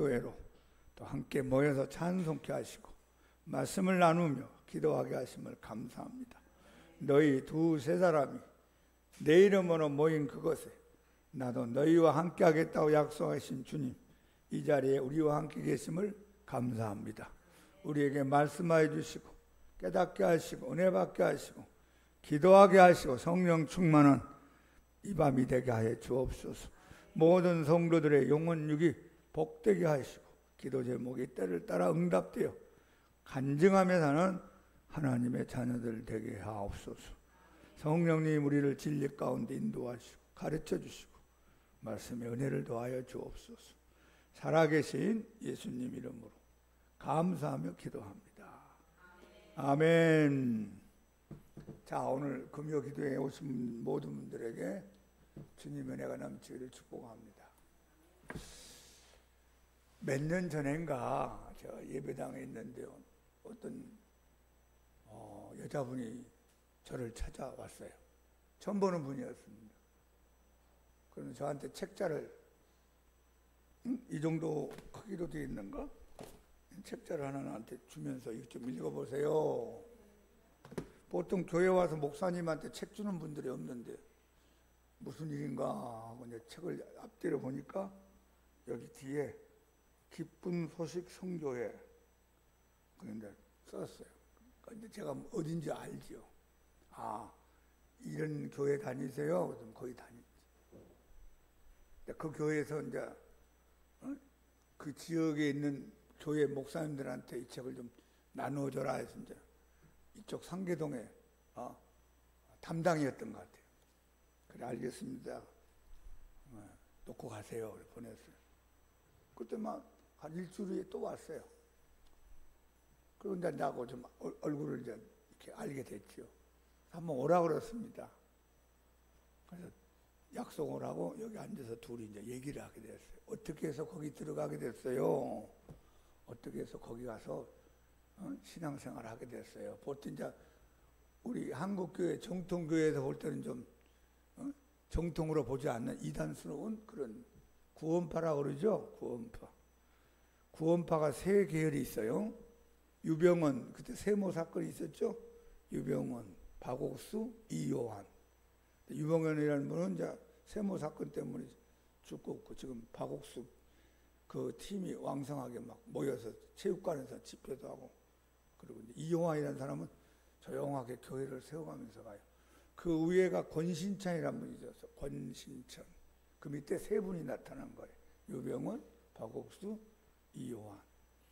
교회로 또 함께 모여서 찬송케 하시고 말씀을 나누며 기도하게 하심을 감사합니다. 너희 두세 사람이 내 이름으로 모인 그곳에 나도 너희와 함께 하겠다고 약속하신 주님, 이 자리에 우리와 함께 계심을 감사합니다. 우리에게 말씀하여 주시고 깨닫게 하시고 은혜 받게 하시고 기도하게 하시고 성령 충만한 이 밤이 되게 하여 주옵소서. 모든 성도들의 영혼육이 복되게 하시고 기도 제목이 때를 따라 응답되어 간증하며 사는 하나님의 자녀들 되게 하옵소서. 성령님 우리를 진리 가운데 인도하시고 가르쳐 주시고 말씀의 은혜를 더하여 주옵소서. 살아계신 예수님 이름으로 감사하며 기도합니다. 아멘. 자, 오늘 금요 기도에 오신 모든 분들에게 주님의 은혜가 넘치기를 축복합니다. 몇 년 전인가 제가 예배당에 있는데요, 어떤 여자분이 저를 찾아왔어요. 처음 보는 분이었습니다. 그러면 저한테 책자를 이 정도 크기로 되어 있는가? 책자를 하나 나한테 주면서 이거 좀 읽어보세요. 보통 교회 와서 목사님한테 책 주는 분들이 없는데 무슨 일인가 하고 이제 책을 앞뒤로 보니까 여기 뒤에 기쁜 소식 성교회 그런데 썼어요. 근데 제가 어딘지 알지요. 아, 이런 교회 다니세요? 그럼 거기 다니지. 그 교회에서 이제 그 지역에 있는 교회 목사님들한테 이 책을 좀 나누어줘라 해서 이제 이쪽 상계동에 담당이었던 것 같아요. 그래, 알겠습니다. 놓고 가세요. 그래 보냈어요. 그때 막 한 일주일 후에 또 왔어요. 그런데 나하고 좀 얼굴을 이제 이렇게 알게 됐죠. 한번 오라 그랬습니다. 그래서 약속을 하고 여기 앉아서 둘이 이제 얘기를 하게 됐어요. 어떻게 해서 거기 들어가게 됐어요? 어떻게 해서 거기 가서 신앙생활을 하게 됐어요? 보통 이제 우리 한국교회 정통교회에서 볼 때는 좀 정통으로 보지 않는 이단스러운 그런 구원파라고 그러죠. 구원파가 세 계열이 있어요. 유병원, 그때 세모 사건이 있었죠. 유병원, 박옥수, 이요한. 유병원이라는 분은 이제 세모 사건 때문에 죽었고, 지금 박옥수 그 팀이 왕성하게 막 모여서 체육관에서 집회도 하고, 그리고 이제 이요한이라는 사람은 조용하게 교회를 세워가면서 가요. 그 위에가 권신찬이라는 분이 있어서 권신찬. 그 밑에 세 분이 나타난 거예요. 유병원, 박옥수, 이요한.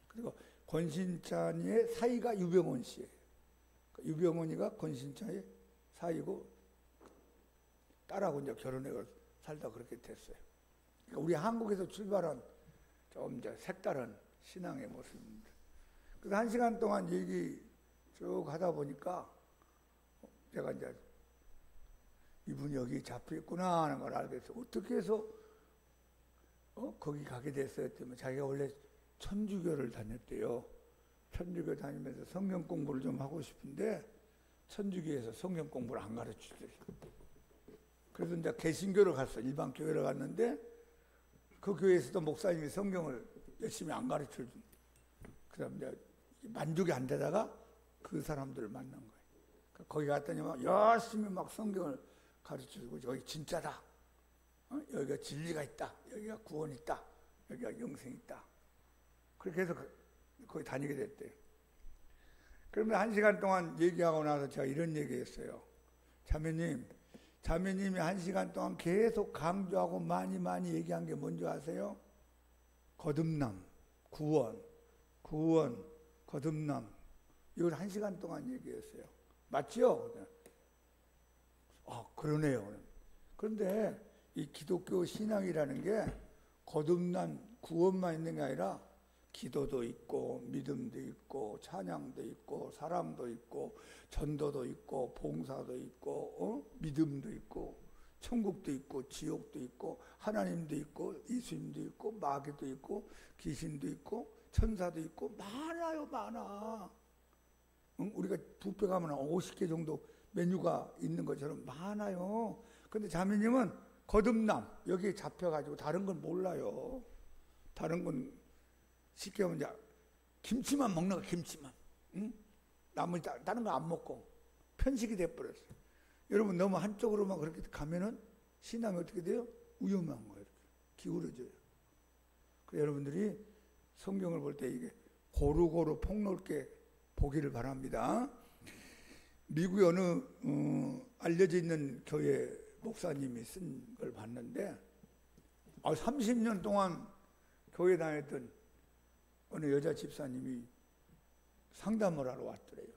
그리고 권신찬의 사이가 유병원 씨예요. 유병원이가 권신찬의 사이고 딸하고 이제 결혼해서 살다 그렇게 됐어요. 그러니까 우리 한국에서 출발한 좀 이제 색다른 신앙의 모습입니다. 그래서 1시간 동안 얘기 쭉 하다 보니까 제가 이제 이분이 여기 잡혀 있구나 하는 걸 알게 됐어요. 어떻게 해서 거기 가게 됐어요? 했더니 자기가 원래 천주교를 다녔대요. 천주교 다니면서 성경 공부를 좀 하고 싶은데 천주교에서 성경 공부를 안 가르치더래요. 그래서 이제 개신교를 갔어. 일반 교회를 갔는데 그 교회에서도 목사님이 성경을 열심히 안 가르쳐준. 그다음 이제 만족이 안 되다가 그 사람들을 만난 거예요. 거기 갔더니 막 열심히 막 성경을 가르쳐주고 여기 진짜다. 여기가 진리가 있다. 여기가 구원이 있다. 여기가 영생이 있다. 그렇게 해서 거기 다니게 됐대요. 그러면 1시간 동안 얘기하고 나서 제가 이런 얘기했어요. 자매님이 1시간 동안 계속 강조하고 많이 얘기한 게 뭔지 아세요? 거듭남, 구원, 거듭남. 이걸 1시간 동안 얘기했어요. 맞죠? 그러네요. 그런데 이 기독교 신앙이라는 게 거듭난 구원만 있는 게 아니라 기도도 있고 믿음도 있고 찬양도 있고 사랑도 있고 전도도 있고 봉사도 있고 믿음도 있고 천국도 있고 지옥도 있고 하나님도 있고 예수님도 있고 마귀도 있고 귀신도 있고 천사도 있고 많아요. 많아. 우리가 뷔페 가면 50개 정도 메뉴가 있는 것처럼 많아요. 근데 자매님은 거듭남 여기에 잡혀가지고 다른 건 몰라요. 다른 건 쉽게 하면 이제 김치만 먹는 거, 김치만. 응? 나머지 다른 거 안 먹고 편식이 돼버렸어요. 여러분 너무 한쪽으로만 그렇게 가면은 신앙이 어떻게 돼요? 위험한 거예요. 이렇게 기울어져요. 그래서 여러분들이 성경을 볼 때 이게 고루고루 폭넓게 보기를 바랍니다. 미국에 어느 알려져 있는 교회 목사님이 쓴 걸 봤는데 30년 동안 교회 다녔던 어느 여자 집사님이 상담을 하러 왔더래요.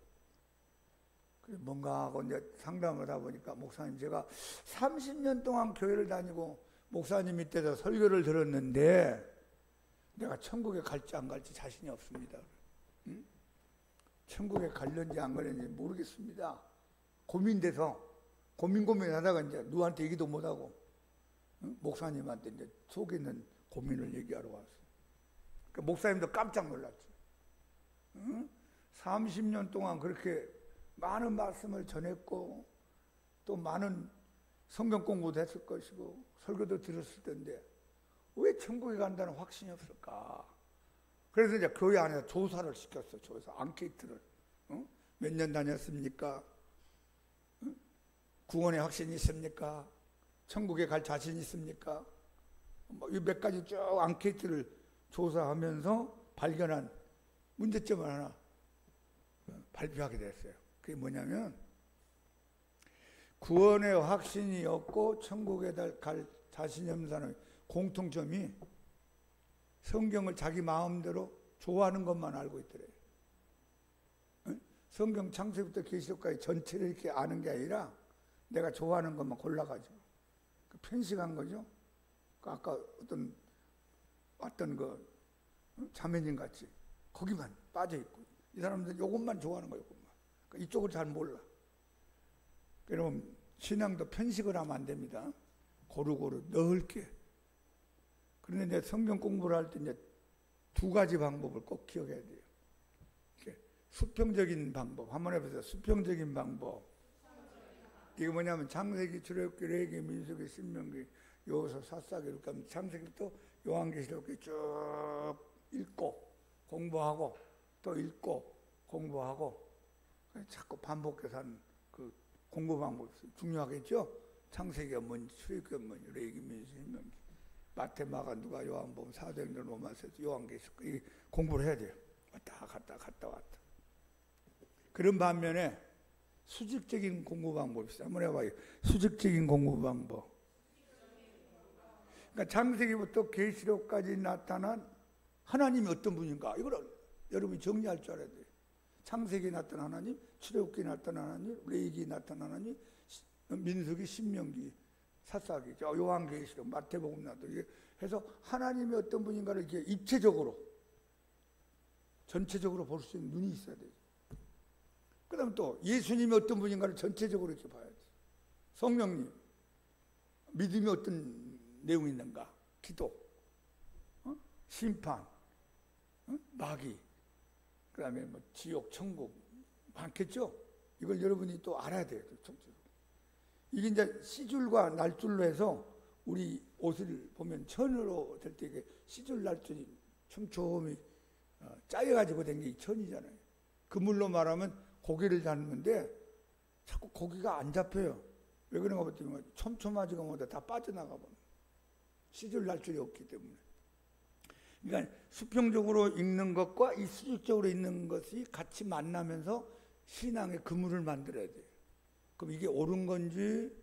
그래 뭔가 하고 이제 상담을 하다 보니까 목사님 제가 30년 동안 교회를 다니고 목사님 밑에서 설교를 들었는데 내가 천국에 갈지 안 갈지 자신이 없습니다. 응? 천국에 갈는지 안 갈는지 모르겠습니다. 고민돼서 고민하다가 이제 누구한테 얘기도 못하고 목사님한테 이제 속에 있는 고민을 얘기하러 왔어요. 그러니까 목사님도 깜짝 놀랐죠. 30년 동안 그렇게 많은 말씀을 전했고 또 많은 성경 공부도 했을 것이고 설교도 들었을 텐데 왜 천국에 간다는 확신이 없을까? 그래서 이제 교회 안에서 조사를 시켰어. 조사 앙케이트를. 몇 년 다녔습니까? 구원의 확신이 있습니까? 천국에 갈 자신 있습니까? 이 몇 가지 쭉 앙케이트를 조사하면서 발견한 문제점을 하나 발표하게 됐어요. 그게 뭐냐면 구원의 확신이 없고 천국에 갈 자신이 없는 사람의 공통점이 성경을 자기 마음대로 좋아하는 것만 알고 있더래요. 성경 창세기부터 계시록까지 전체를 이렇게 아는 게 아니라 내가 좋아하는 것만 골라가지고 편식한 거죠. 아까 어떤 그 자매님 같이 거기만 빠져 있고 이 사람들 이것만 좋아하는 거예요. 그러니까 이쪽을 잘 몰라. 여러분 신앙도 편식을 하면 안 됩니다. 고루고루 넓게. 그런데 이제 성경 공부를 할 때 이제 두 가지 방법을 꼭 기억해야 돼요. 이렇게 수평적인 방법. 한번 해보세요. 수평적인 방법. 이게 뭐냐면 창세기, 출애굽기, 레위기, 민수기, 신명기, 여호수아, 사사기 이렇게 하면 창세기부터 요한계시록 쭉 읽고 공부하고 또 읽고 공부하고 자꾸 반복해서 하는 그 공부 방법이 중요하겠죠. 창세기가 뭔지, 출애굽기가 뭔지, 레위기, 민수기, 신명기, 마태, 마가, 누가, 요한복음, 사도행전, 로마서, 요한계시록 이 공부를 해야 돼요. 왔다 갔다. 그런 반면에 수직적인 공부 방법이 있어요. 한번 해봐요. 수직적인 공부 방법. 그러니까 창세기부터 계시록까지 나타난 하나님이 어떤 분인가 이걸 여러분이 정리할 줄 알아야 돼요. 창세기에 나타난 하나님, 출애굽기에 나타난 하나님, 레위기에 나타난 하나님, 민수기, 신명기, 사사기, 요한계시록, 마태복음 나타나고 해서 하나님이 어떤 분인가를 이렇게 입체적으로 전체적으로 볼 수 있는 눈이 있어야 돼요. 그 다음에 또 예수님이 어떤 분인가를 전체적으로 이렇게 봐야 돼요. 성령님, 믿음이 어떤 내용이 있는가, 기도, 심판, 마귀, 그 다음에 뭐 지옥, 천국 많겠죠? 이걸 여러분이 또 알아야 돼요. 이게 이제 시줄과 날줄로 해서 우리 옷을 보면 천으로 될 때 이게 시줄 날줄이 촘촘히 짜여가지고 된 게 이 천이잖아요. 그물로 말하면 고기를 잡는데 자꾸 고기가 안 잡혀요. 왜 그런가 봤더니 촘촘하지가 못해 다 빠져나가 버려. 시줄 날줄이 없기 때문에. 그러니까 수평적으로 읽는 것과 이 수직적으로 읽는 것이 같이 만나면서 신앙의 그물을 만들어야 돼요. 그럼 이게 옳은 건지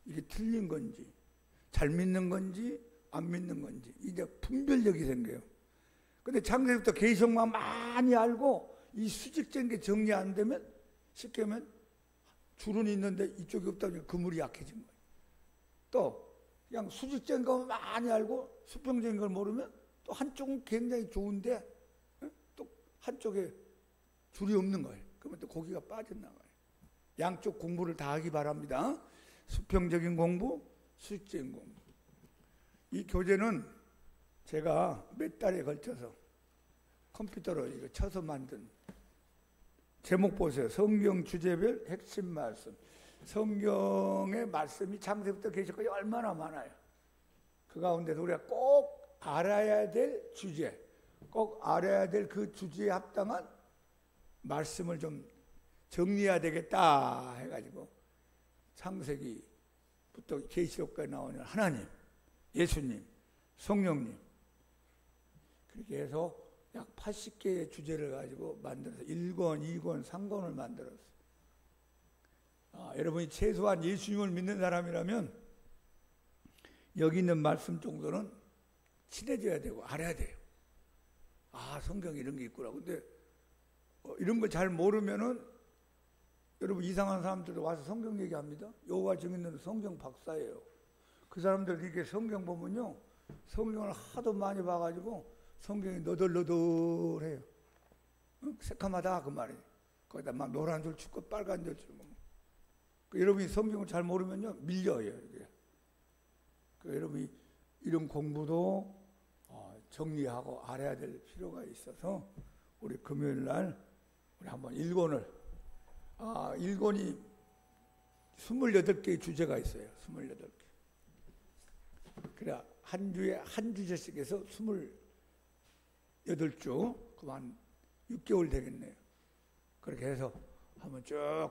이게 틀린 건지 잘 믿는 건지 안 믿는 건지 이제 분별력이 생겨요. 근데 창세기부터 계시록만 많이 알고 이 수직적인 게 정리 안 되면 쉽게 하면 줄은 있는데 이쪽이 없다 보니까 그물이 약해진 거예요. 또 그냥 수직적인 거 많이 알고 수평적인 걸 모르면 또 한쪽은 굉장히 좋은데 또 한쪽에 줄이 없는 거예요. 그러면 또 고기가 빠져나가요. 양쪽 공부를 다 하기 바랍니다. 수평적인 공부, 수직적인 공부. 이 교재는 제가 몇 달에 걸쳐서 컴퓨터로 이거 쳐서 만든 제목 보세요. 성경 주제별 핵심 말씀. 성경의 말씀이 창세부터 계시록까지 얼마나 많아요. 그 가운데서 우리가 꼭 알아야 될 주제, 꼭 알아야 될 그 주제에 합당한 말씀을 좀 정리해야 되겠다 해가지고 창세기부터 계시록까지 나오는 하나님, 예수님, 성령님 그렇게 해서 약 80개의 주제를 가지고 만들어서 1권, 2권, 3권을 만들었어요. 여러분이 최소한 예수님을 믿는 사람이라면 여기 있는 말씀 정도는 친해져야 되고 알아야 돼요. 성경에 이런 게 있구나. 근데 이런 걸 잘 모르면은 여러분 이상한 사람들도 와서 성경 얘기합니다. 여호와 증인들은 성경 박사예요. 그 사람들 이렇게 성경 보면요, 성경을 하도 많이 봐가지고 성경이 너덜너덜해요. 새카마다 그 말이에요. 거기다 막 노란 줄 치고 빨간 줄 치고. 여러분이 성경을 잘 모르면요 밀려요. 이게. 여러분이 이런 공부도 정리하고 알아야 될 필요가 있어서 우리 금요일 날 우리 한번 1권을 1권이 28개의 주제가 있어요. 28개. 그래 한 주에 한 주제씩 해서 28주 그럼 한 6개월 되겠네요. 그렇게 해서 한번 쭉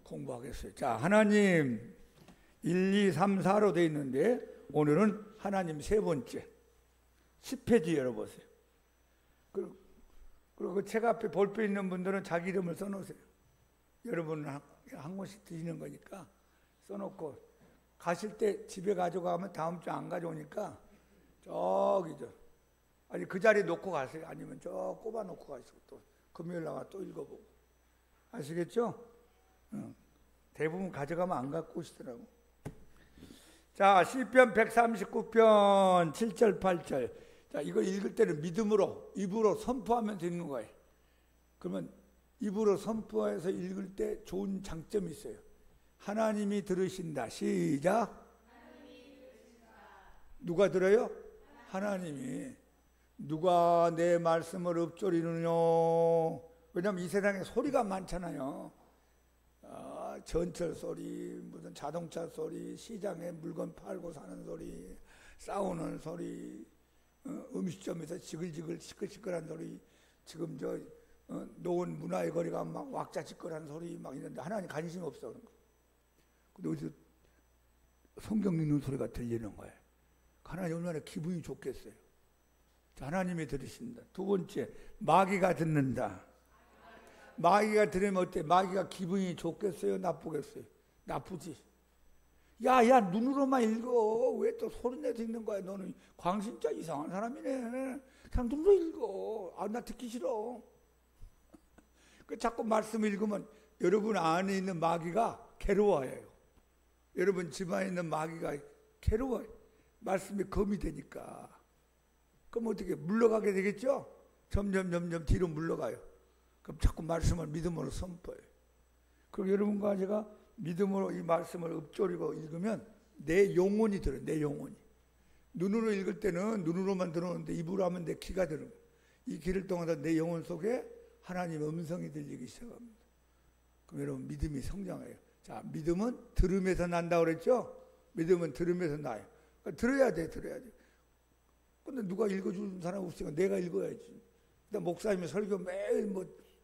공부하겠어요. 자, 하나님 1, 2, 3, 4로 되어 있는데 오늘은 하나님 세 번째 10페이지 열어보세요. 그리고 그 책 앞에 볼펜 있는 분들은 자기 이름을 써놓으세요. 여러분은 한 권씩 드시는 거니까 써놓고 가실 때 집에 가져가면 다음 주 안 가져오니까 아니 그 자리에 놓고 가세요. 아니면 꼽아 놓고 가시고 또 금요일 나와 또 읽어보고. 아시겠죠? 대부분 가져가면 안 갖고 오시더라고. 자, 시편 139편 7절 8절. 자, 이걸 읽을 때는 믿음으로 입으로 선포하면서 읽는 거예요. 그러면 입으로 선포해서 읽을 때 좋은 장점이 있어요. 하나님이 들으신다. 시작. 누가 들어요? 하나님이. 누가 내 말씀을 읊조리느냐. 왜냐하면 이 세상에 소리가 많잖아요. 전철 소리, 무슨 자동차 소리, 시장에 물건 팔고 사는 소리, 싸우는 소리, 음식점에서 지글지글 시끌시끌한 소리, 지금 노원 문화의 거리가 막 왁자지껄한 소리 막 있는데 하나님 관심 없어. 근데 어디서 성경 읽는 소리가 들리는 거예요. 하나님 얼마나 기분이 좋겠어요. 하나님이 들으신다. 두 번째, 마귀가 듣는다. 마귀가 들으면 어때? 마귀가 기분이 좋겠어요? 나쁘겠어요? 나쁘지. 야, 눈으로만 읽어. 왜 또 소리내서 읽는 거야? 너는 광신자 이상한 사람이네. 그냥 눈으로 읽어. 나 듣기 싫어. 자꾸 말씀 읽으면 여러분 안에 있는 마귀가 괴로워해요. 여러분 집안에 있는 마귀가 괴로워요. 말씀이 검이 되니까. 그럼 어떻게 물러가게 되겠죠? 점점 뒤로 물러가요. 그럼 자꾸 말씀을 믿음으로 선포해요. 그리고 여러분과 제가 믿음으로 이 말씀을 읊조리고 읽으면 내 영혼이 들어요. 내 영혼이. 눈으로 읽을 때는 눈으로만 들어오는데 입으로 하면 내 귀가 들어요. 이 귀를 통해서 내 영혼 속에 하나님의 음성이 들리기 시작합니다. 그럼 여러분 믿음이 성장해요. 자, 믿음은 들음에서 난다고 그랬죠? 믿음은 들음에서 나요. 그러니까 들어야 돼. 근데 누가 읽어주는 사람 없으니까 내가 읽어야지. 목사님이 설교 매일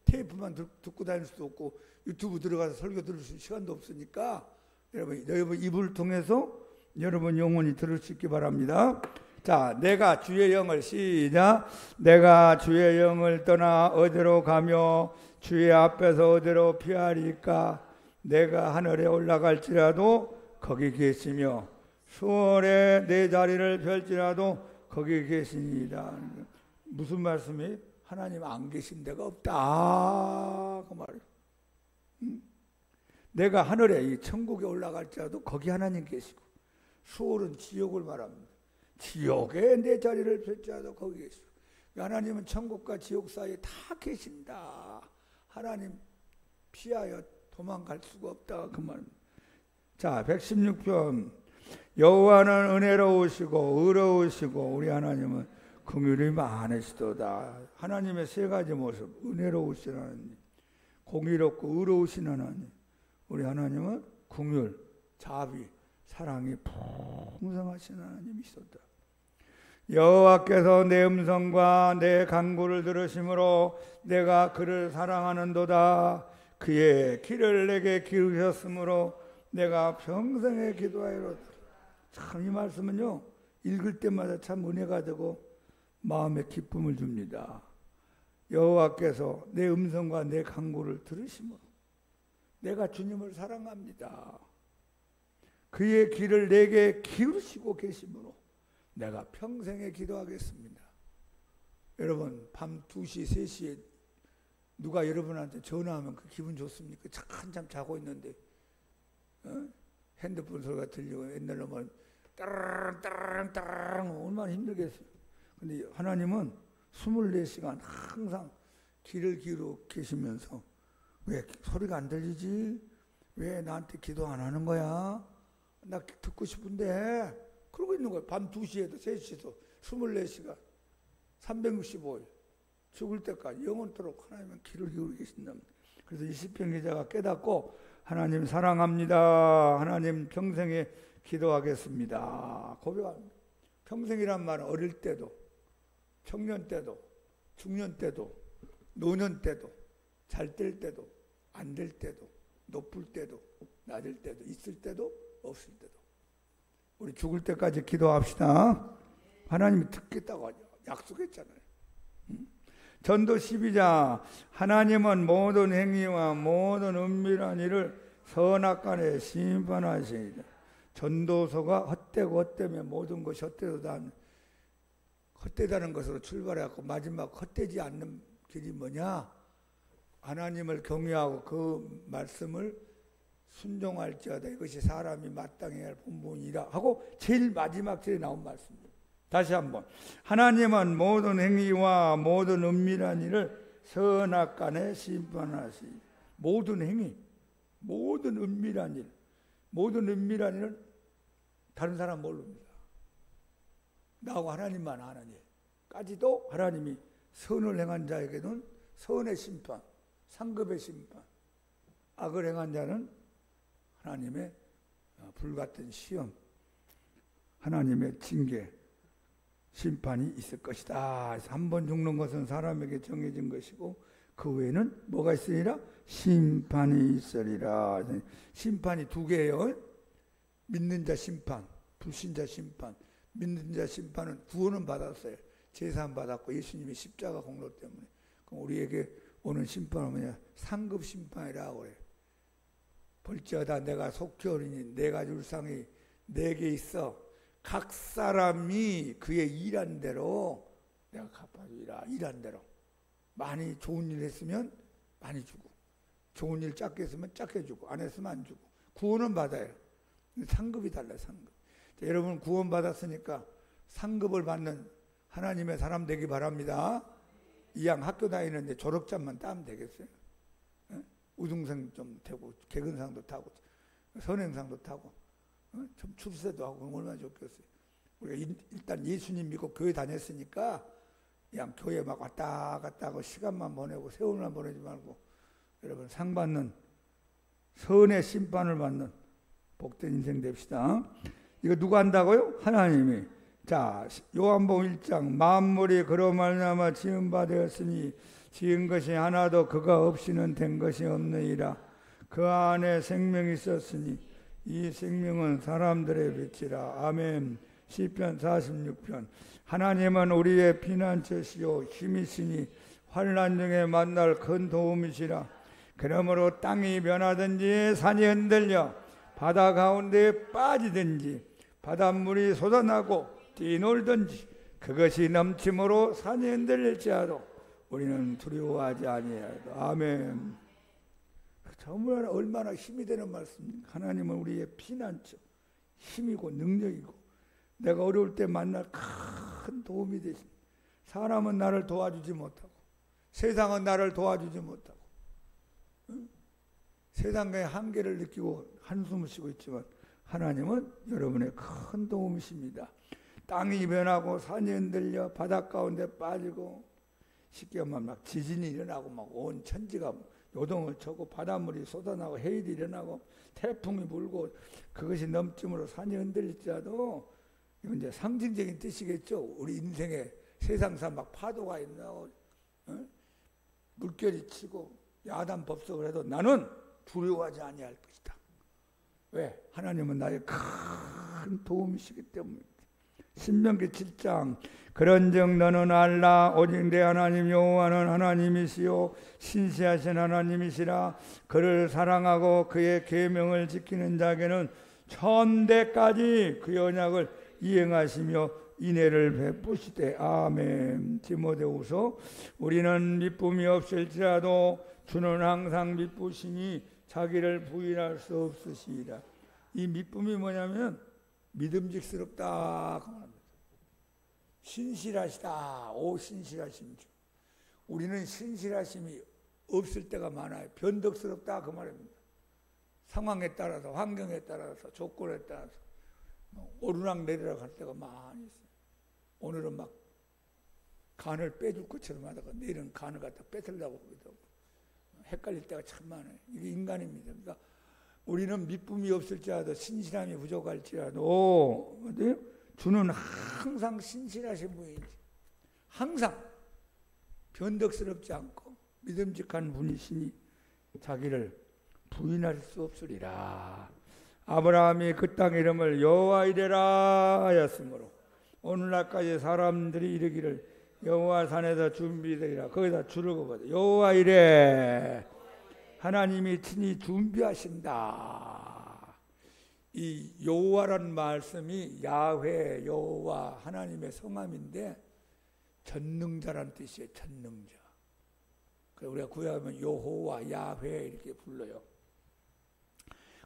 테이프만 듣고 다닐 수도 없고 유튜브 들어가서 설교 들을 시간도 없으니까 여러분 입을 통해서 여러분 영혼이 들을 수 있기 바랍니다. 자, 내가 주의 영을 시작. 내가 주의 영을 떠나 어디로 가며 주의 앞에서 어디로 피하리까. 내가 하늘에 올라갈지라도 거기 계시며 수월에 내 자리를 펼지라도 거기 계시니이다. 무슨 말씀이? 하나님 안 계신 데가 없다. 그 말이에요. 내가 하늘에 이 천국에 올라갈지라도 거기 하나님 계시고 수월은 지옥을 말합니다. 지옥에 내 자리를 펼지라도 거기 계시고 하나님은 천국과 지옥 사이에 다 계신다. 하나님 피하여 도망갈 수가 없다. 그 말입니다. 자, 116편 여호와는 은혜로우시고 의로우시고 우리 하나님은 긍휼이 많으시도다. 하나님의 세 가지 모습. 은혜로우신 하나님, 공의롭고 의로우신 하나님. 우리 하나님은 긍휼, 자비, 사랑이 풍성하신 하나님이시도다. 여호와께서 내 음성과 내 간구를 들으심으로 내가 그를 사랑하는도다. 그의 길을 내게 기르셨으므로 내가 평생에 기도하리로다. 참 이 말씀은요, 읽을 때마다 참 은혜가 되고 마음에 기쁨을 줍니다. 여호와께서 내 음성과 내 간구를 들으심으로 내가 주님을 사랑합니다. 그의 길을 내게 기울이시고 계심으로 내가 평생에 기도하겠습니다. 여러분, 밤 2시, 3시에 누가 여러분한테 전화하면 그 기분 좋습니까? 한참 자고 있는데 핸드폰 소리가 들리고, 옛날로 뭐 따라랑 따라랑 따라랑 얼마나 힘들겠어요. 근데 하나님은 24시간 항상 귀를 기울여 계시면서 왜 소리가 안 들리지? 왜 나한테 기도 안 하는 거야? 나 듣고 싶은데 그러고 있는 거예요. 밤 2시에도 3시에도 24시간 365일 죽을 때까지 영원토록 하나님은 귀를 기울여 계신답니다. 그래서 이 시편 기자가 깨닫고 하나님 사랑합니다. 하나님 평생에 기도하겠습니다. 고백합니다. 평생이란 말은 어릴 때도, 청년 때도, 중년 때도, 노년 때도, 잘 될 때도, 안 될 때도, 높을 때도, 낮을 때도, 있을 때도, 없을 때도. 우리 죽을 때까지 기도합시다. 하나님이 듣겠다고 약속했잖아요. 전도 12장, 하나님은 모든 행위와 모든 은밀한 일을 선악간에 심판하시니라. 전도서가 헛되고 헛되면 모든 것이 헛되다는 것으로 출발해갖고 마지막 헛되지 않는 길이 뭐냐? 하나님을 경외하고 그 말씀을 순종할지어다. 이것이 사람이 마땅히 할 본분이라 하고 제일 마지막 절에 나온 말씀입니다. 다시 한번, 하나님은 모든 행위와 모든 은밀한 일을 선악간에 심판하시니. 모든 행위, 모든 은밀한 일, 모든 은밀한 일은 다른 사람 모릅니다. 나하고 하나님만 아는 일까지도 하나님이 선을 행한 자에게는 선의 심판, 상급의 심판, 악을 행한 자는 하나님의 불같은 시험, 하나님의 징계, 심판이 있을 것이다. 한 번 죽는 것은 사람에게 정해진 것이고 그 외에는 뭐가 있으리라? 심판이 있으리라. 심판이 두 개예요. 믿는 자 심판, 불신자 심판. 믿는 자 심판은 구원은 받았어요. 제사는 받았고 예수님의 십자가 공로 때문에. 그럼 우리에게 오는 심판은 뭐냐? 상급 심판이라고 그래요. 볼지어다 내가 속히 오리니 내가 줄 상이 내게 있어. 각 사람이 그의 일한 대로 내가 갚아주리라. 일한 대로. 많이 좋은 일 했으면 많이 주고, 좋은 일 작게 했으면 작게 주고, 안 했으면 안 주고. 구원은 받아요. 상급이 달라요. 상급. 자, 여러분 구원 받았으니까 상급을 받는 하나님의 사람 되기 바랍니다. 이왕 학교 다니는데 졸업장만 따면 되겠어요? 우등생 좀 되고 개근상도 타고 선행상도 타고 좀 출세도 하고 얼마나 좋겠어요. 우리가 일단 예수님 믿고 교회 다녔으니까 그냥 교회 막 왔다 갔다 하고 시간만 보내고 세월만 보내지 말고 여러분 상 받는 선의 심판을 받는 복된 인생 됩시다. 이거 누가 한다고요? 하나님이. 자, 요한복음 1장 만물이 그로 말미암아 지은 바 되었으니 지은 것이 하나도 그가 없이는 된 것이 없느니라. 그 안에 생명이 있었으니 이 생명은 사람들의 빛이라. 아멘. 시편 46편. 하나님은 우리의 피난처시요 힘이시니 환난 중에 만날 큰 도움이시라. 그러므로 땅이 변하든지 산이 흔들려 바다 가운데에 빠지든지 바닷물이 솟아나고 뛰놀든지 그것이 넘침으로 산이 흔들릴지라도 우리는 두려워하지 아니하리라. 아멘. 정말 얼마나 힘이 되는 말씀입니까? 하나님은 우리의 피난처, 힘이고 능력이고 내가 어려울 때 만날 큰 도움이 되신. 사람은 나를 도와주지 못하고 세상은 나를 도와주지 못하고 세상의 한계를 느끼고 한숨을 쉬고 있지만 하나님은 여러분의 큰 도움이십니다. 땅이 변하고 산이 흔들려 바닷 가운데 빠지고 쉽게 말하면 막 지진이 일어나고 막 온 천지가 요동을 쳐고 바닷물이 쏟아나고 해일이 일어나고 태풍이 불고 그것이 넘침으로 산이 흔들릴지라도 이건 이제 상징적인 뜻이겠죠. 우리 인생에 세상사 막 파도가 있나고 물결이 치고 야단 법석을 해도 나는 두려워하지 아니할 것이다. 왜? 하나님은 나의 큰 도움이시기 때문입니다. 신명기 7장 그런즉 너는 알라 오직 내 하나님 여호와는 하나님이시요 신실하신 하나님이시라. 그를 사랑하고 그의 계명을 지키는 자에게는 천대까지 그의 언약을 이행하시며 인애를 베푸시되. 아멘. 디모데후서 우리는 미쁨이 없을지라도 주는 항상 미쁘시니 자기를 부인할 수 없으시리라. 이 미쁨이 뭐냐면 믿음직스럽다 그 말입니다. 신실하시다. 오 신실하신 주. 우리는 신실하심이 없을 때가 많아요. 변덕스럽다 그 말입니다. 상황에 따라서 환경에 따라서 조건에 따라서 오르락 내리락 할 때가 많이 있어요. 오늘은 막 간을 빼줄 것처럼 하다가 내일은 간을 갖다 뺏으려고 하기도 하고 헷갈릴 때가 참 많아요. 이게 인간입니다. 그러니까 우리는 미쁨이 없을지라도 신실함이 부족할지라도 주는 항상 신실하신 분이지. 항상 변덕스럽지 않고 믿음직한 분이시니 자기를 부인할 수 없으리라. 아브라함이 그 땅 이름을 여호와 이레라 하였으므로 오늘날까지 사람들이 이르기를 여호와 산에서 준비되리라. 거기다 줄을 그어봐. 여호와 이레. 하나님이 친히 준비하신다. 이 여호와라는 말씀이 야훼 여호와 하나님의 성함인데 전능자라는 뜻이에요. 전능자. 그래서 우리가 구약하면 여호와 야훼 이렇게 불러요.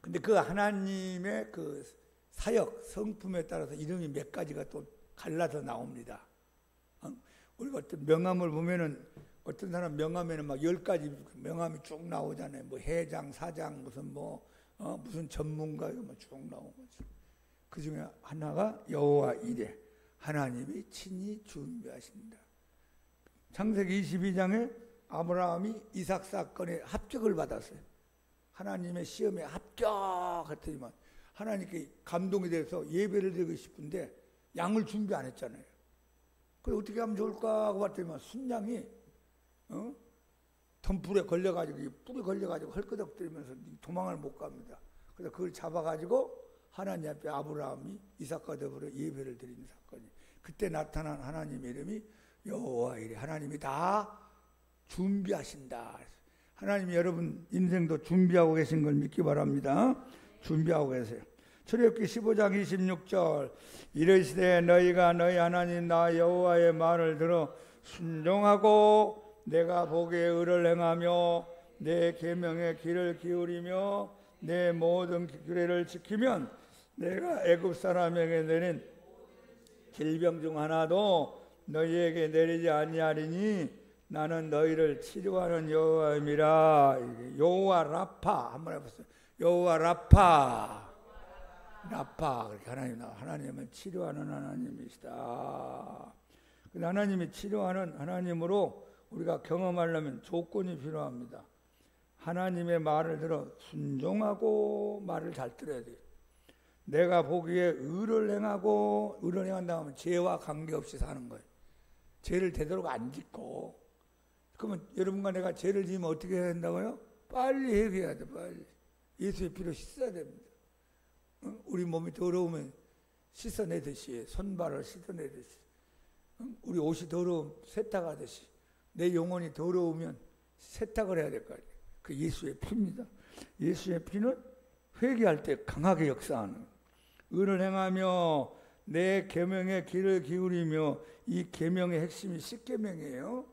근데 그 하나님의 그 사역 성품에 따라서 이름이 몇 가지가 또 갈라서 나옵니다. 우리가 어떤 명함을 보면은 어떤 사람 명함에는 막 10가지 명함이 쭉 나오잖아요. 뭐 회장, 사장, 무슨 무슨 전문가 이런 거 쭉 나오는 거죠. 그 중에 하나가 여호와 이레. 하나님이 친히 준비하신다. 창세기 22장에 아브라함이 이삭 사건에 합격을 받았어요. 하나님의 시험에 합격했더니만 하나님께 감동이 돼서 예배를 드리고 싶은데 양을 준비 안 했잖아요. 그래 어떻게 하면 좋을까 하고 봤더니만 순양이 덤불에 걸려가지고 뿔이 걸려가지고 헐끄덕거리면서 도망을 못 갑니다. 그래서 그걸 잡아가지고 하나님 앞에 아브라함이 이삭과 더불어 예배를 드리는 사건이. 그때 나타난 하나님의 이름이 여호와 이레. 하나님이 다 준비하신다. 하나님이 여러분 인생도 준비하고 계신 걸 믿기 바랍니다. 준비하고 계세요. 출애굽기 15장 26절 이르시되 너희가 너희 하나님 나 여호와의 말을 들어 순종하고 내가 보기에 의를 행하며 내 계명의 귀를 기울이며 내 모든 규례를 지키면 내가 애굽 사람에게 내린 질병 중 하나도 너희에게 내리지 아니하리니 나는 너희를 치료하는 여호와임이라. 여호와 라파 한번 해보세요. 여호와 라파. 라파. 그렇게 하나님은 치료하는 하나님이시다. 하나님이 치료하는 하나님으로 우리가 경험하려면 조건이 필요합니다. 하나님의 말을 들어 순종하고 말을 잘 들어야 돼요. 내가 보기에 의를 행하고 의를 행한다 하면 죄와 관계없이 사는 거예요. 죄를 되도록 안 짓고. 그러면 여러분과 내가 죄를 지으면 어떻게 해야 된다고요? 빨리 회개해야 돼. 빨리. 예수의 피로 씻어야 됩니다. 우리 몸이 더러우면 씻어내듯이 손발을 씻어내듯이 우리 옷이 더러우면 세탁하듯이 내 영혼이 더러우면 세탁을 해야 될 거 아니에요. 그 예수의 피입니다. 예수의 피는 회개할 때 강하게 역사하는 의를 행하며 내 계명의 귀를 기울이며 이 계명의 핵심이 십계명이에요.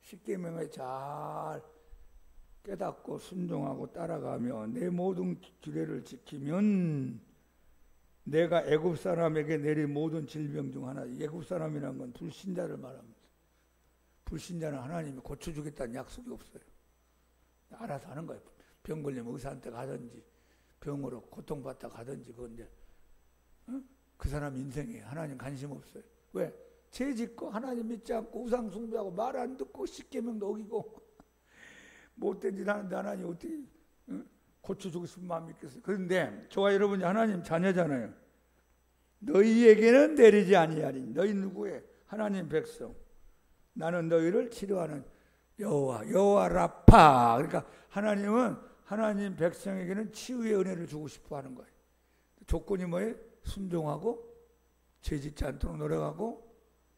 십계명을 잘 깨닫고 순종하고 따라가며 내 모든 규례를 지키면 내가 애굽 사람에게 내린 모든 질병 중 하나. 애굽 사람이라는 건 불신자를 말합니다. 불신자는 하나님이 고쳐주겠다는 약속이 없어요. 알아서 하는 거예요. 병 걸리면 의사한테 가든지 병으로 고통받다 가든지 그건 이제 그 사람 인생에 하나님 관심 없어요. 왜? 죄 짓고 하나님 믿지 않고 우상 숭배하고 말 안 듣고 십계명도 어기고 못된 짓 하는데 하나님 어떻게 고쳐주고 싶은 마음이 있겠어요. 그런데 저와 여러분이 하나님 자녀잖아요. 너희에게는 내리지 아니하리니. 너희 누구에? 하나님 백성. 나는 너희를 치료하는 여호와 라파. 그러니까 하나님은 하나님 백성에게는 치유의 은혜를 주고 싶어 하는 거예요. 조건이 뭐예요? 순종하고 죄짓지 않도록 노력하고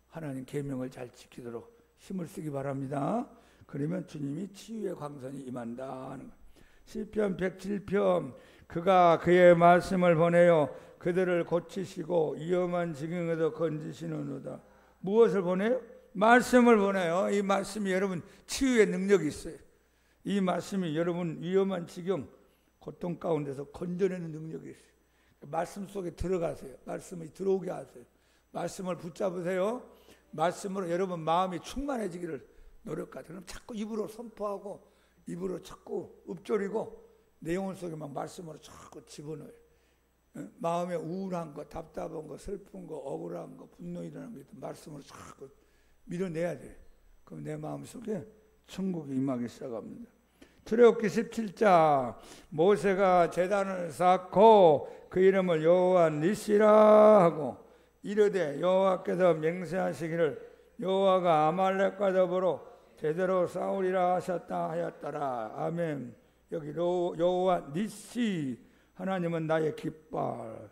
하나님 계명을 잘 지키도록 힘을 쓰기 바랍니다. 그러면 주님이 치유의 광선이 임한다 하는 거예요. 시편 107편 그가 그의 말씀을 보내어 그들을 고치시고 위험한 지경에서 건지시는도다. 무엇을 보내요? 말씀을 보내요. 이 말씀이 여러분 치유의 능력이 있어요. 이 말씀이 여러분 위험한 지경, 고통 가운데서 건져내는 능력이 있어요. 말씀 속에 들어가세요. 말씀이 들어오게 하세요. 말씀을 붙잡으세요. 말씀으로 여러분 마음이 충만해지기를 노력하세요. 그럼 자꾸 입으로 선포하고 입으로 자꾸 읊조리고 내 영혼 속에 막 말씀으로 자꾸 집어넣어요. 마음에 우울한 거, 답답한 거, 슬픈 거, 억울한 거, 분노 일어나는 거 말씀으로 자꾸 밀어내야 돼요. 그럼 내 마음 속에 천국이 임하기 시작합니다. 출애굽기 17장 모세가 제단을 쌓고 그 이름을 여호와 니시라 하고 이르되 여호와께서 맹세하시기를 여호와가 아말렉과 더불어 제대로 싸우리라 하셨다 하였더라. 아멘. 여기 여호와 니시, 하나님은 나의 깃발,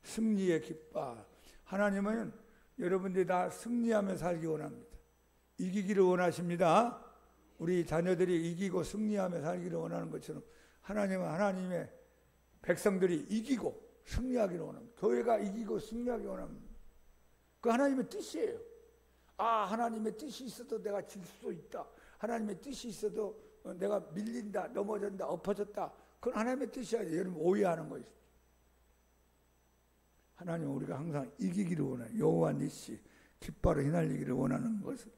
승리의 깃발. 하나님은 여러분들이 다 승리하며 살기 원합니다. 이기기를 원하십니다. 우리 자녀들이 이기고 승리하며 살기를 원하는 것처럼 하나님은 하나님의 백성들이 이기고 승리하기를 원합니다. 교회가 이기고 승리하기 원합니다. 그 하나님의 뜻이에요. 하나님의 뜻이 있어도 내가 질 수 있다. 하나님의 뜻이 있어도 내가 밀린다, 넘어진다, 엎어졌다. 그건 하나님의 뜻이 아니에요. 여러분 오해하는 거예요. 하나님은 우리가 항상 이기기를 원해요. 여호와 니시, 깃발을 휘날리기를 원하는 것은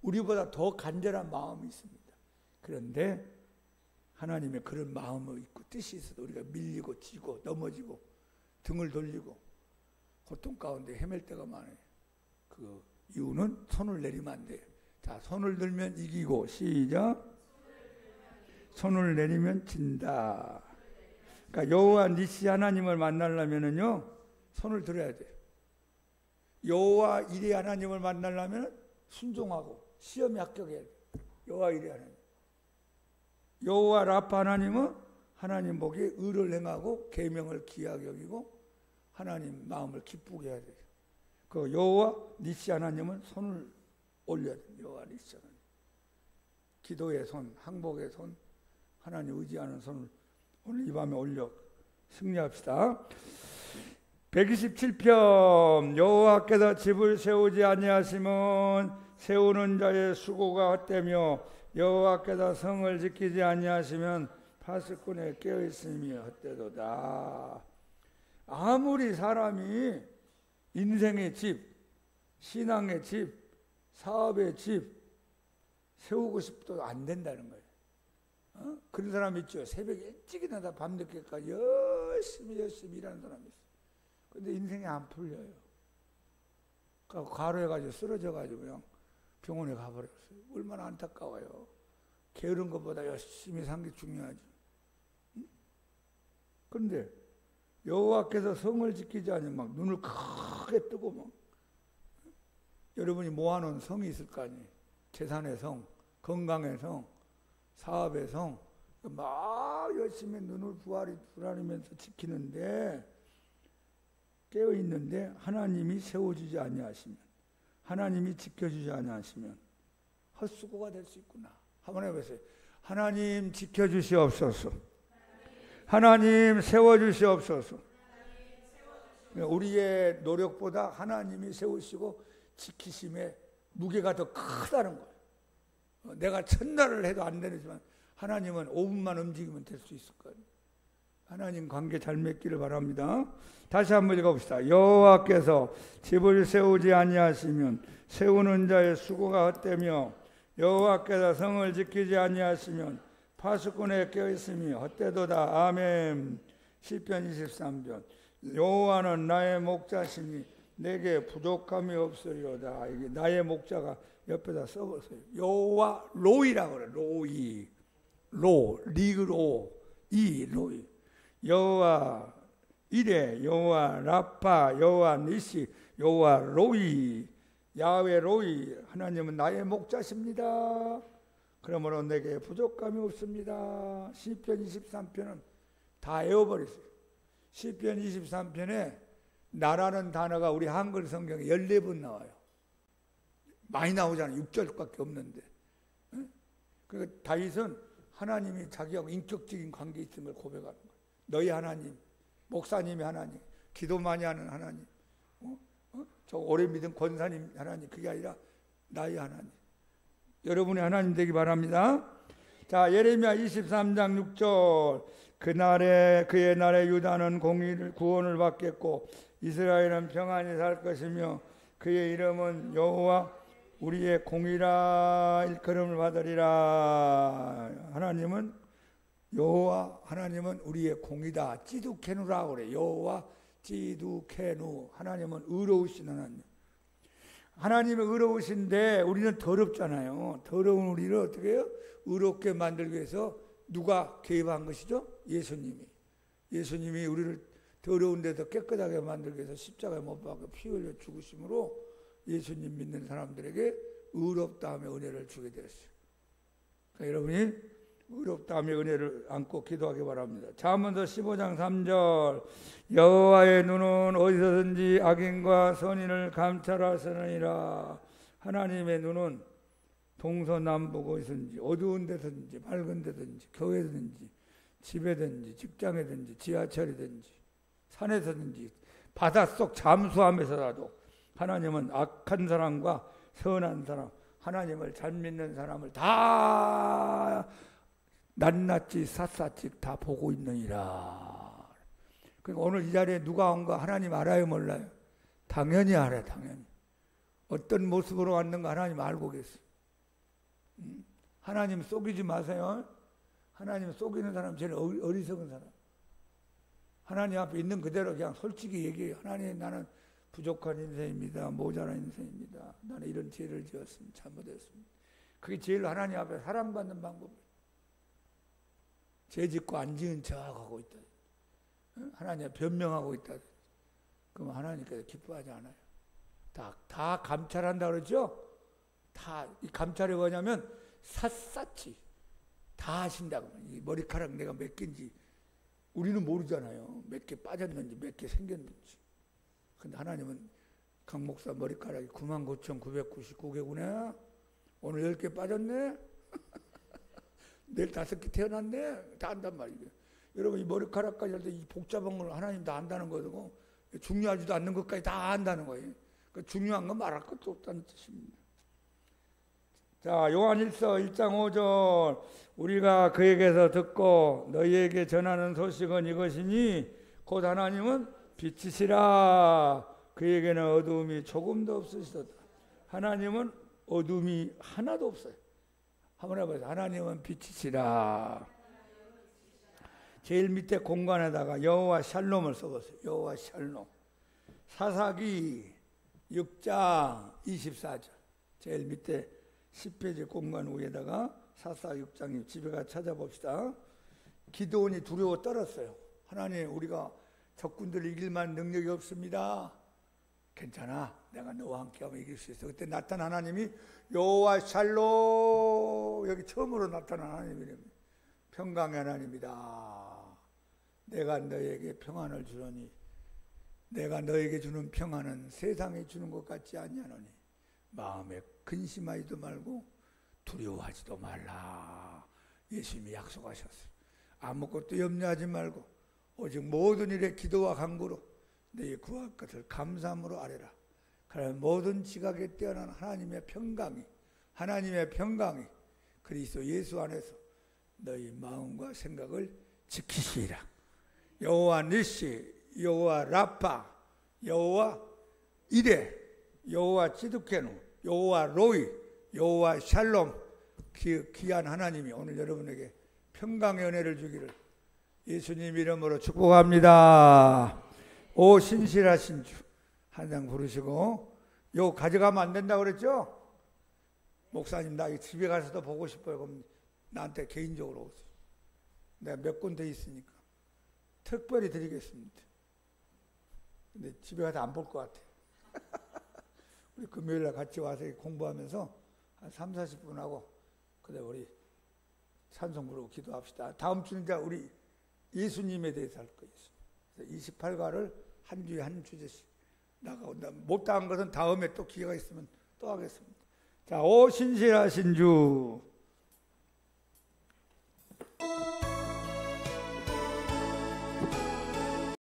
우리보다 더 간절한 마음이 있습니다. 그런데 하나님의 그런 마음이 있고 뜻이 있어도 우리가 밀리고 지고 넘어지고 등을 돌리고 고통 가운데 헤맬 때가 많아요. 그 이유는 손을 내리면 안 돼요. 자, 손을 들면 이기고 시작. 손을 내리면 진다. 그러니까 여호와 니시 하나님을 만나려면은요 손을 들어야 돼요. 여호와 이레 하나님을 만나려면 순종하고 시험에 합격해야 돼요. 여호와 이레 하나님. 여호와 라파 하나님은 하나님 보기에 의를 행하고 계명을 귀하게 여기고 하나님 마음을 기쁘게 해야 돼요. 그 여호와 니시 하나님은 손을 올려야 돼요. 여호와 니시 하나님. 기도의 손, 항복의 손, 하나님 의지하는 손을 오늘 이 밤에 올려 승리합시다. 127편 여호와께서 집을 세우지 아니하시면 세우는 자의 수고가 헛되며 여호와께서 성을 지키지 아니하시면 파수꾼의 깨어있음이 헛되도다. 아무리 사람이 인생의 집, 신앙의 집, 사업의 집 세우고 싶어도 안 된다는 거예요. 그런 사람 있죠. 새벽에 일찍 일어나다 밤늦게까지 열심히 일하는 사람이 있어요. 근데 인생이 안 풀려요. 그러니까 과로해가지고 쓰러져가지고 그냥 병원에 가버렸어요. 얼마나 안타까워요. 게으른 것보다 열심히 산 게 중요하지. 그런데 여호와께서 성을 지키지 않으면 막 눈을 크게 뜨고 막 여러분이 모아놓은 성이 있을 거 아니에요. 재산의 성, 건강의 성, 사업의 성, 막 열심히 눈을 부라리면서 지키는데 깨어있는데 하나님이 세워주지 아니하시면, 하나님이 지켜주지 아니하시면 헛수고가 될 수 있구나. 한번 해보세요. 하나님 지켜주시옵소서. 하나님 세워주시옵소서. 우리의 노력보다 하나님이 세우시고 지키심의 무게가 더 크다는 거예요. 내가 첫날을 해도 안 되지만 하나님은 5분만 움직이면 될 수 있을 거예요. 하나님 관계 잘 맺기를 바랍니다. 다시 한번 읽어봅시다. 여호와께서 집을 세우지 아니하시면 세우는 자의 수고가 헛되며 여호와께서 성을 지키지 아니하시면 파수꾼의 깨어있음이 헛되도다. 아멘. 시편 23편 여호와는 나의 목자시니 내게 부족함이 없으리로다. 이게 나의 목자가 옆에다 써보세요. 여호와 로이라고 그래. 로이, 로, 리그로, 이, 로이. 여호와 이레, 여호와 라파, 여호와 니시, 여호와 로이, 야훼 로이. 하나님은 나의 목자십니다. 그러므로 내게 부족함이 없습니다. 시편 23편은 다 외워버렸어요. 시편 23편에 나라는 단어가 우리 한글 성경에 14번 나와요. 많이 나오잖아요. 6절밖에 없는데. 그러니까 다윗은 하나님이 자기하고 인격적인 관계 있음을 고백하는 거예요. 너희 하나님, 목사님이 하나님, 기도 많이 하는 하나님, 저 오래 믿은 권사님 하나님, 그게 아니라 나의 하나님. 여러분의 하나님 되기 바랍니다. 자, 예레미야 23장 6절. 그의 날에 유다는 구원을 받겠고 이스라엘은 평안히 살 것이며 그의 이름은 여호와 우리의 공이라 일컬음을 받으리라. 하나님은 여호와, 하나님은 우리의 공이다. 찌두케누라 그래. 여호와 찌두케누. 하나님은 의로우신 하나님. 하나님은 의로우신데 우리는 더럽잖아요. 더러운 우리를 어떻게 해요? 의롭게 만들기 위해서 누가 개입한 것이죠? 예수님이. 예수님이 우리를 더러운 데서 깨끗하게 만들기 위해서 십자가에 못 박아 피 흘려 죽으심으로 예수님 믿는 사람들에게 의롭다함의 은혜를 주게 되었어요. 그러니까 여러분이 의롭다함의 은혜를 안고 기도하기 바랍니다. 잠언서 15장 3절. 여호와의 눈은 어디서든지 악인과 선인을 감찰하시느니라. 하나님의 눈은 동서남북 어디서든지, 어두운 데든지 밝은 데든지, 교회든지 집에든지 직장에든지 지하철이든지 산에서든지 바닷속 잠수함에서라도 하나님은 악한 사람과 선한 사람, 하나님을 잘 믿는 사람을 다 낱낱이 샅샅이 다 보고 있느니라. 그러니까 오늘 이 자리에 누가 온가 하나님 알아요, 몰라요? 당연히 알아요. 당연히. 어떤 모습으로 왔는가 하나님 알고 계세요. 하나님 속이지 마세요. 하나님 속이는 사람 제일 어리석은 사람. 하나님 앞에 있는 그대로 그냥 솔직히 얘기해요. 하나님, 나는 부족한 인생입니다. 모자란 인생입니다. 나는 이런 죄를 지었습니다. 잘못했습니다. 그게 제일 하나님 앞에 사랑받는 방법이에요. 죄 짓고 안 지은 척하고 있다. 하나님 변명하고 있다. 그럼 하나님께서 기뻐하지 않아요. 다 감찰한다 그러죠? 다 이 감찰이 뭐냐면 샅샅이 다 하신다고. 이 머리카락 내가 몇 개인지 우리는 모르잖아요. 몇 개 빠졌는지 몇 개 생겼는지. 근데 하나님은 강 목사 머리카락이 99,999개구나. 오늘 10개 빠졌네. 내일 5개 태어났네. 다 안단 말이에요. 여러분 이 머리카락까지 할 때 이 복잡한 걸 하나님 다 안다는 거고 중요하지도 않는 것까지 다 안다는 거예요. 그 중요한 건 말할 것도 없다는 뜻입니다. 자, 요한일서 1장 5절. 우리가 그에게서 듣고 너희에게 전하는 소식은 이것이니 곧 하나님은 빛이시라. 그에게는 어두움이 조금도 없으시도다. 하나님은 어두움이 하나도 없어요. 한번 해보세요. 하나님은 빛이시라. 제일 밑에 공간에다가 여호와 샬롬을 써보세요. 여호와 샬롬. 사사기 6장 24절. 제일 밑에 10페이지 공간 위에다가 사사 6장님 집에 가서 찾아봅시다. 기드온이 두려워 떨었어요. 하나님, 우리가 적군들을 이길 만한 능력이 없습니다. 괜찮아. 내가 너와 함께하면 이길 수 있어. 그때 나타난 하나님이 여호와 샬롬. 여기 처음으로 나타난 하나님이랍니다. 평강의 하나님이다. 내가 너에게 평안을 주노니 내가 너에게 주는 평안은 세상에 주는 것 같지 아니하노니 마음에 근심하지도 말고 두려워하지도 말라. 예수님이 약속하셨어요. 아무것도 염려하지 말고 오직 모든 일에 기도와 간구로 너희 구할 것을 감사함으로 아뢰라. 그러면 모든 지각에 뛰어난 하나님의 평강이 그리스도 예수 안에서 너희 마음과 생각을 지키시리라. 여호와 니시, 여호와 라파, 여호와 이레, 여호와 찌두케누, 여호와 로이, 여호와 샬롬. 귀한 하나님이 오늘 여러분에게 평강의 은혜를 주기를 예수님 이름으로 축복합니다. 오 신실하신 주. 한 장 부르시고. 요 가져가면 안 된다고 그랬죠? 목사님 나 집에 가서도 보고 싶어요. 그럼 나한테 개인적으로 오세요. 내가 몇 군데 있으니까 특별히 드리겠습니다. 근데 집에 가서 안 볼 것 같아. 우리 금요일 날 같이 와서 공부하면서 한 3, 40분 하고 그다음에 우리 찬송 부르고 기도합시다. 다음 주는 이제 우리 예수님에 대해서 할 거예요. 28가를 한 주에 한 주제씩 나가온다. 못다한 것은 다음에 또 기회가 있으면 또 하겠습니다. 자, 오 신실하신 주